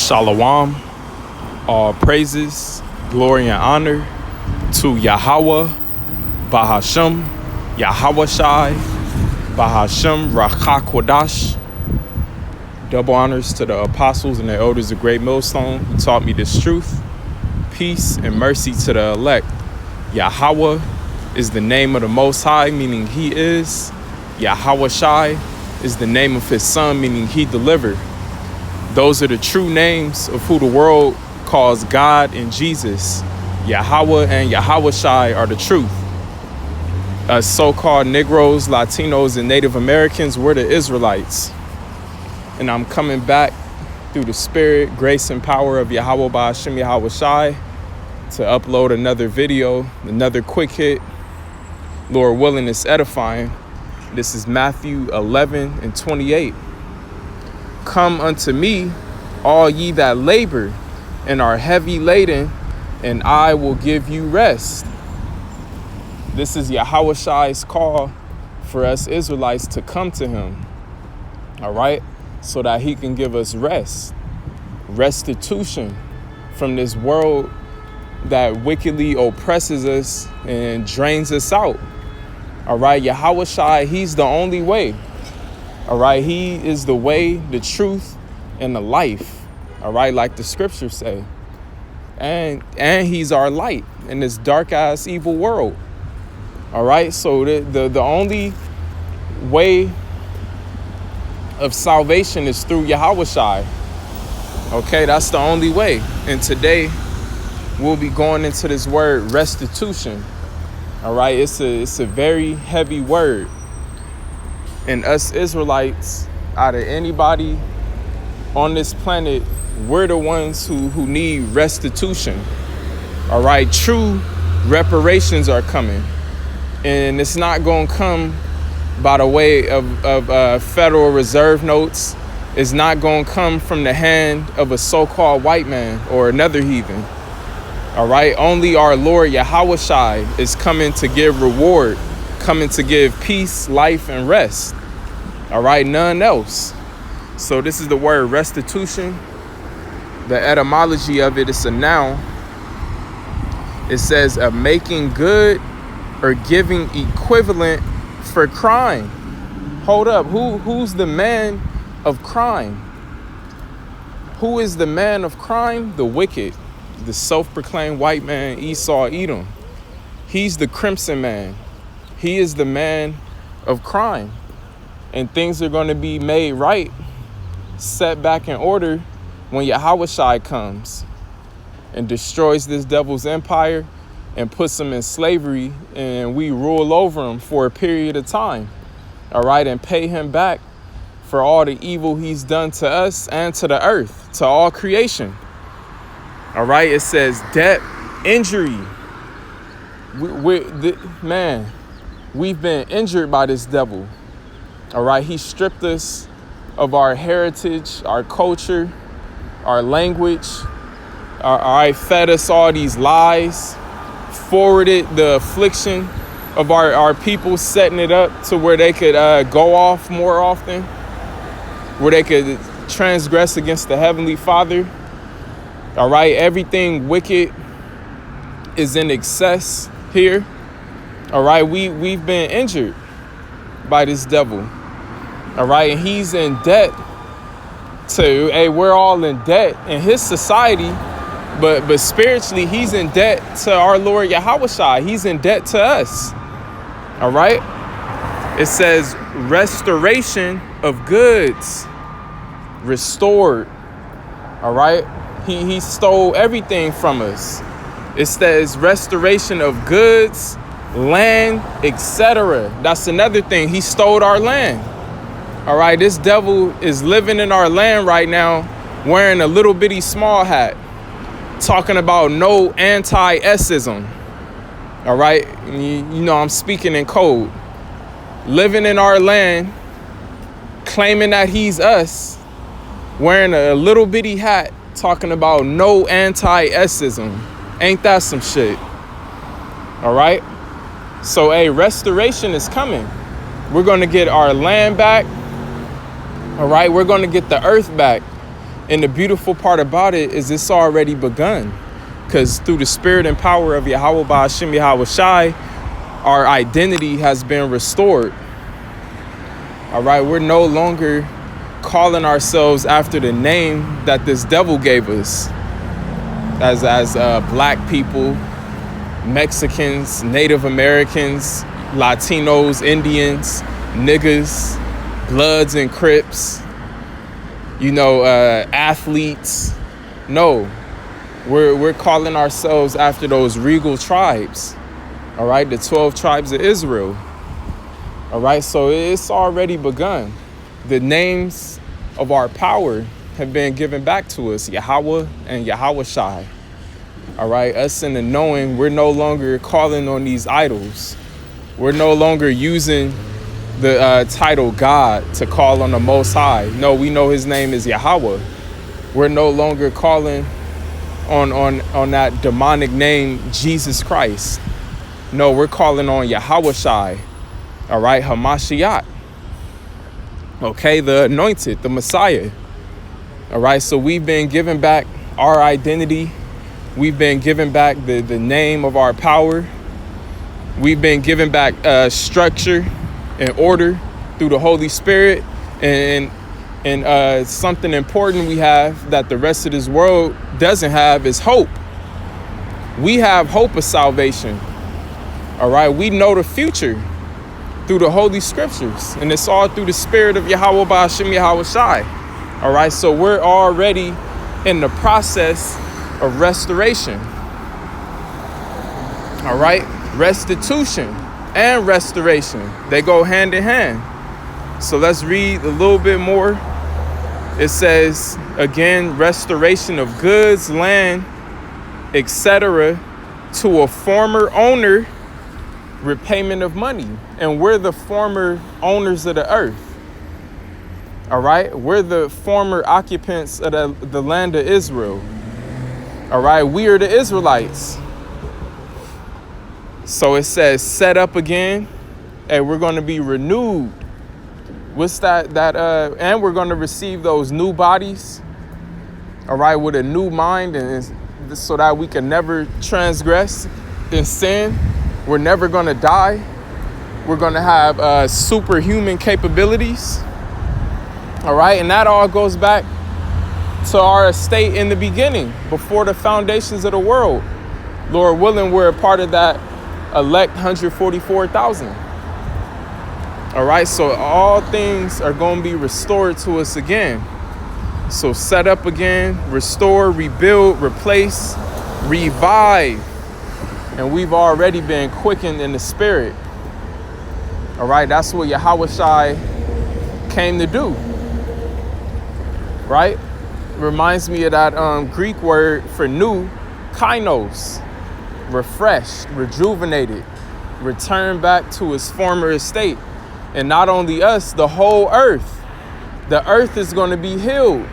Shalom, all praises, glory, and honor to Yahawah, Bahashem, YAHAWASHI, Bahashem, Rachakwadash. Double honors to the apostles and the elders of Great Millstone who taught me this truth. Peace and mercy to the elect. Yahawah is the name of the Most High, meaning He is. YAHAWASHI is the name of His Son, meaning He delivered. Those are the true names of who the world calls God and Jesus. Yahawah and YAHAWASHI are the truth. Us so-called Negroes, Latinos, and Native Americans, we're the Israelites. And I'm coming back through the spirit, grace, and power of Yahawah Bahashem YAHAWASHI to upload another video, another quick hit. Lord willing, it's edifying. This is Matthew 11:28. Come unto me, all ye that labor and are heavy laden, and I will give you rest. This is YAHAWASHI's call for us Israelites to come to Him, all right? So that He can give us rest, restitution from this world that wickedly oppresses us and drains us out, all right? YAHAWASHI, He's the only way. All right, He is the way, the truth, and the life. All right, like the scriptures say. And He's our light in this dark ass evil world. All right, so the only way of salvation is through YAHAWASHI. Okay, that's the only way. And today we'll be going into this word restitution. All right, it's a very heavy word. And us Israelites, out of anybody on this planet, we're the ones who need restitution. All right, true reparations are coming. And it's not going to come by the way of Federal Reserve notes. It's not going to come from the hand of a so-called white man or another heathen. All right, only our Lord YAHAWASHI is coming to give reward, coming to give peace, life, and rest. All right, none else. So this is the word restitution. The etymology of it is a noun. It says a making good or giving equivalent for crime. Hold up, who's the man of crime? Who is the man of crime? The wicked, the self-proclaimed white man, Esau, Edom. He's the crimson man. He is the man of crime. And things are going to be made right, set back in order when YAHAWASHI comes and destroys this devil's empire and puts him in slavery, and we rule over him for a period of time, all right, and pay him back for all the evil he's done to us and to the earth, to all creation. All right, it says debt, injury. We've been injured by this devil. All right, he stripped us of our heritage, our culture, our language. All right, fed us all these lies, forwarded the affliction of our people, setting it up to where they could go off more often, where they could transgress against the Heavenly Father. All right, everything wicked is in excess here. All right, we've been injured by this devil. All right, and he's in debt to, we're all in debt in his society, but spiritually he's in debt to our Lord YAHAWASHI. He's in debt to us. All right, it says restoration of goods, restored. All right, he stole everything from us. It says restoration of goods, land, etc. That's another thing. He stole our land. All right, this devil is living in our land right now, wearing a little bitty small hat, talking about no anti-esism. All right, you know I'm speaking in code. Living in our land, claiming that he's us, wearing a little bitty hat, talking about no anti-esism. Ain't that some shit? All right, so restoration is coming. We're going to get our land back. All right, we're going to get the earth back. And the beautiful part about it is it's already begun. Because through the spirit and power of Yahweh Bahashim YAHAWASHI, our identity has been restored. All right, we're no longer calling ourselves after the name that this devil gave us as black people, Mexicans, Native Americans, Latinos, Indians, niggas, Bloods and Crips, athletes. No, we're calling ourselves after those regal tribes. All right, the 12 tribes of Israel. All right, so it's already begun. The names of our power have been given back to us, Yahweh and YAHAWASHI. All right, us in the knowing, we're no longer calling on these idols. We're no longer using the title God to call on the Most High. No, we know his name is Yahweh. We're no longer calling on that demonic name, Jesus Christ. No, we're calling on YAHAWASHI. All right, Hamashiach. Okay, the anointed, the Messiah. All right, so we've been given back our identity. We've been given back the name of our power. We've been given back structure and order through the Holy Spirit. And something important we have that the rest of this world doesn't have is hope. We have hope of salvation. All right, we know the future through the Holy Scriptures, and it's all through the Spirit of Yahweh Bahashim YAHAWASHI. All right, so we're already in the process of restoration. All right, restitution and restoration, they go hand in hand. So let's read a little bit more. It says, again, restoration of goods, land, etc., to a former owner, repayment of money. And we're the former owners of the earth. All right, we're the former occupants of the land of Israel. All right, we are the Israelites. So it says, set up again, and we're going to be renewed. What's that? And we're going to receive those new bodies. All right, with a new mind, and so that we can never transgress in sin. We're never going to die. We're going to have superhuman capabilities. All right, and that all goes back to our estate in the beginning, before the foundations of the world. Lord willing, we're a part of that elect 144,000. All right, so all things are going to be restored to us again. So set up again, restore, rebuild, replace, revive. And we've already been quickened in the spirit. All right, that's what YAHAWASHI came to do. Right? Reminds me of that Greek word for new, kainos. Refreshed, rejuvenated, returned back to its former estate. And not only us, the whole earth. The earth is going to be healed.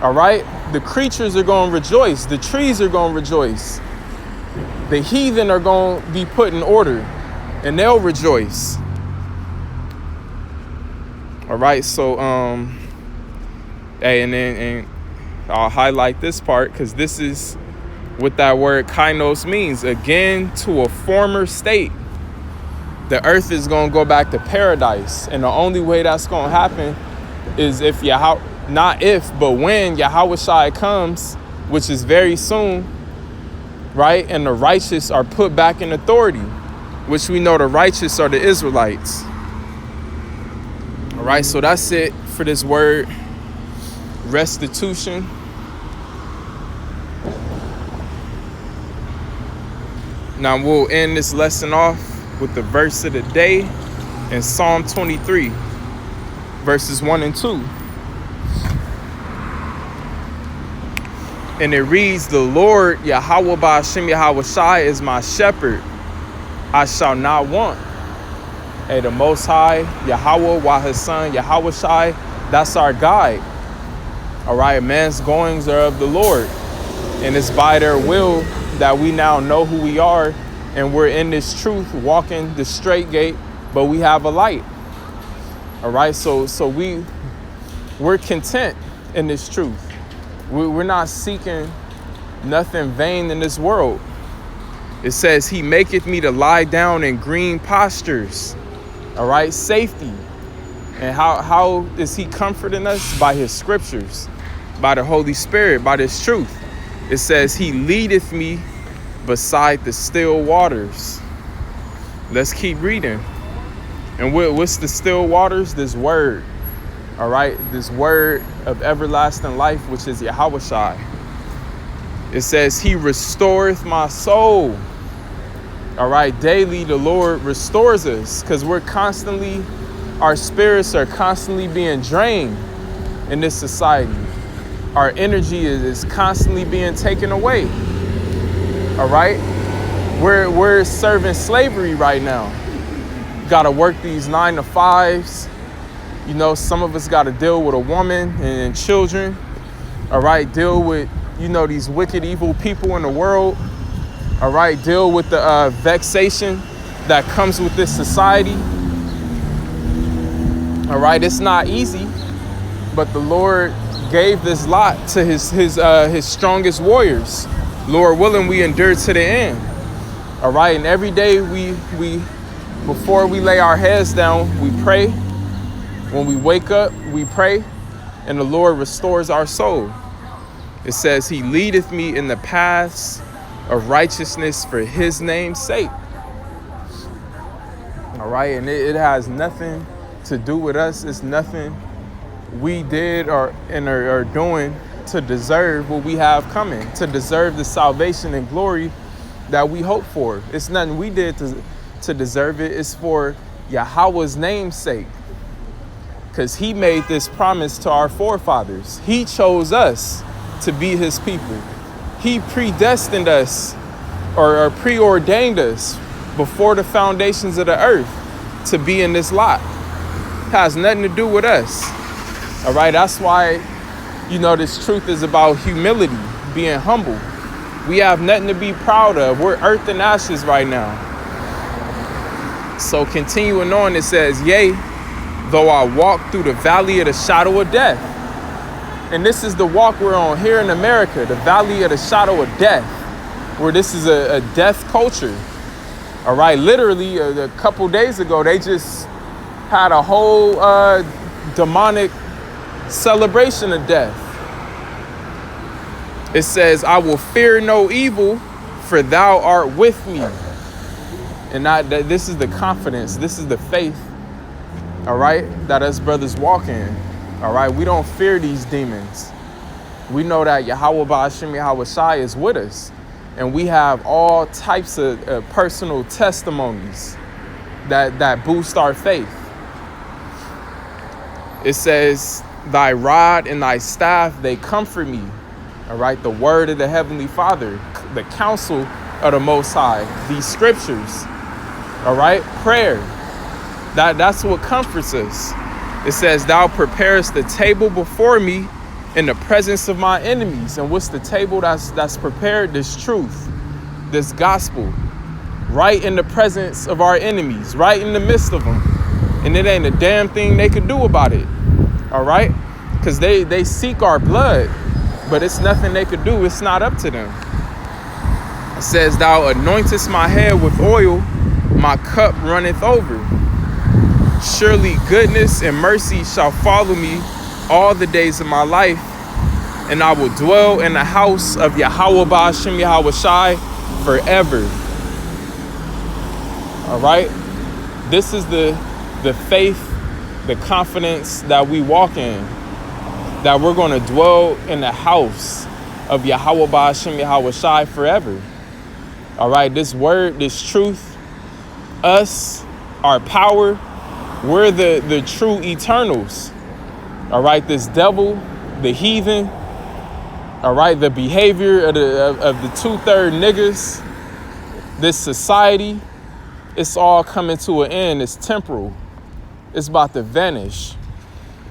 All right? The creatures are going to rejoice. The trees are going to rejoice. The heathen are going to be put in order, and they'll rejoice. All right, so hey, and I'll highlight this part, because this is what that word kainos means. Again, to a former state. The earth is going to go back to paradise, and the only way that's going to happen is if not if, but when YAHAWASHI comes, which is very soon. Right? And the righteous are put back in authority, which we know the righteous are the Israelites. All right, so that's it for this word, restitution. Now we'll end this lesson off with the verse of the day in Psalm 23, verses 1 and 2. And it reads, the Lord, Yahweh Bahashim YAHAWASHI, is my shepherd. I shall not want. Hey, the Most High, Yahweh, while his son, YAHAWASHI, that's our guide. All right, man's goings are of the Lord. And it's by their will that we now know who we are. And we're in this truth, walking the straight gate, but we have a light. All right, so we're content in this truth. We're not seeking nothing vain in this world. It says he maketh me to lie down in green pastures. All right, safety. And how is he comforting us? By his scriptures, by the Holy Spirit, by this truth. It says he leadeth me beside the still waters. Let's keep reading. And what's the still waters? This word. All right, this word of everlasting life, which is YAHAWASHI. It says he restoreth my soul. All right, daily the Lord restores us because our spirits are constantly being drained in this society. Our energy is constantly being taken away. All right, we're serving slavery right now. Got to work these 9 to 5s. You know, some of us got to deal with a woman and children. All right, deal with, you know, these wicked, evil people in the world. All right, deal with the vexation that comes with this society. All right, it's not easy, but the Lord gave this lot to his strongest warriors. Lord willing, we endure to the end. All right, and every day we before we lay our heads down, we pray. When we wake up, we pray, and the Lord restores our soul. It says he leadeth me in the paths of righteousness for his name's sake. All right, and it has nothing to do with us. It's nothing we did or are doing to deserve what we have coming, to deserve the salvation and glory that we hope for. It's nothing we did to deserve it. It's for Yahweh's name's sake, because he made this promise to our forefathers. He chose us to be his people. He predestined us or preordained us before the foundations of the earth to be in this lot. It has nothing to do with us. All right, that's why, you know, this truth is about humility, being humble. We have nothing to be proud of. We're earth and ashes right now. So continuing on, it says, yea, though I walk through the valley of the shadow of death. And this is the walk we're on here in America, the valley of the shadow of death, where this is a death culture. All right, literally a couple days ago, they just had a whole demonic celebration of death. It says, I will fear no evil, for thou art with me. And this is the confidence, this is the faith, all right, that us brothers walk in. All right, we don't fear these demons. We know that Yahweh Ba'ashim YAHAWASHI is with us. And we have all types of personal testimonies that boost our faith. It says, thy rod and thy staff, they comfort me. All right, the word of the Heavenly Father, the counsel of the Most High, these scriptures. All right, prayer. That's what comforts us. It says, thou preparest the table before me in the presence of my enemies. And what's the table that's prepared? This truth, this gospel, right in the presence of our enemies, right in the midst of them. And it ain't a damn thing they could do about it. All right, because they seek our blood, but it's nothing they could do. It's not up to them. It says, thou anointest my head with oil, my cup runneth over. Surely goodness and mercy shall follow me all the days of my life, and I will dwell in the house of Yahweh Ba'ashim YAHAWASHI forever. All right, this is the faith, the confidence that we walk in, that we're going to dwell in the house of Yahweh Ba'ashim YAHAWASHI forever. All right, this word, this truth, us, our power, we're the true eternals. All right, this devil, the heathen, all right, the behavior of the 2/3 niggas, this society, it's all coming to an end. It's temporal. It's about to vanish.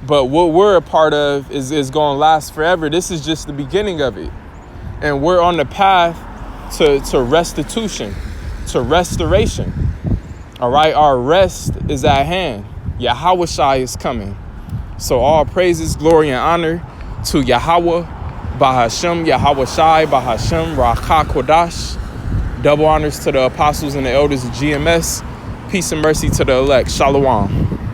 But what we're a part of is going to last forever. This is just the beginning of it. And we're on the path to restitution, to restoration. All right, our rest is at hand. YAHAWASHI is coming. So all praises, glory, and honor to Yahweh, Bahashem, Yahawashai, Bahashem, Rakha Kodash. Double honors to the apostles and the elders of GMS. Peace and mercy to the elect. Shalom.